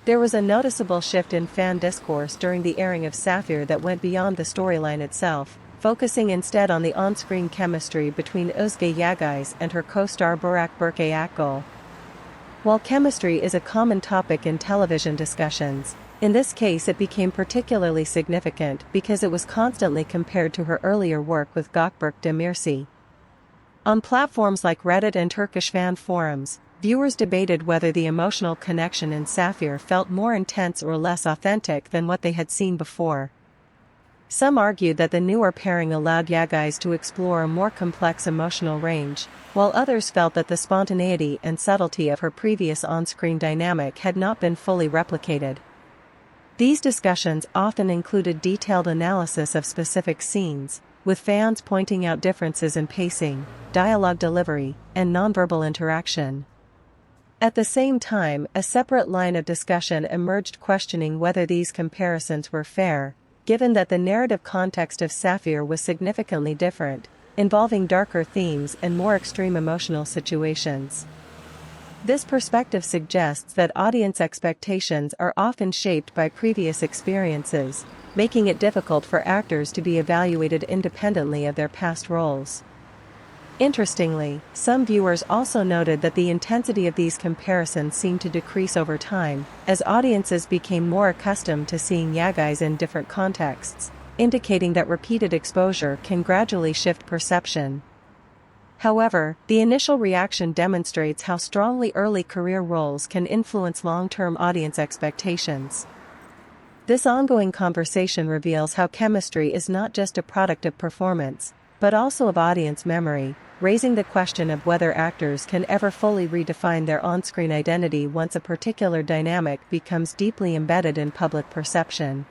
There was a noticeable shift in fan discourse during the airing of Sapphire that went beyond the storyline itself, focusing instead on the on-screen chemistry between Özge Yağız and her co-star Burak Akgül. While chemistry is a common topic in television discussions, in this case it became particularly significant because it was constantly compared to her earlier work with Gökberk Demirci. On platforms like Reddit and Turkish fan forums, viewers debated whether the emotional connection in Sapphire felt more intense or less authentic than what they had seen before. Some argued that the newer pairing allowed Yağız to explore a more complex emotional range, while others felt that the spontaneity and subtlety of her previous on-screen dynamic had not been fully replicated. These discussions often included detailed analysis of specific scenes, with fans pointing out differences in pacing, dialogue delivery, and nonverbal interaction. At the same time, a separate line of discussion emerged questioning whether these comparisons were fair, given that the narrative context of Sapphire was significantly different, involving darker themes and more extreme emotional situations. This perspective suggests that audience expectations are often shaped by previous experiences, making it difficult for actors to be evaluated independently of their past roles. Interestingly, some viewers also noted that the intensity of these comparisons seemed to decrease over time, as audiences became more accustomed to seeing Yağız in different contexts, indicating that repeated exposure can gradually shift perception. However, the initial reaction demonstrates how strongly early career roles can influence long-term audience expectations. This ongoing conversation reveals how chemistry is not just a product of performance, but also of audience memory, raising the question of whether actors can ever fully redefine their on-screen identity once a particular dynamic becomes deeply embedded in public perception.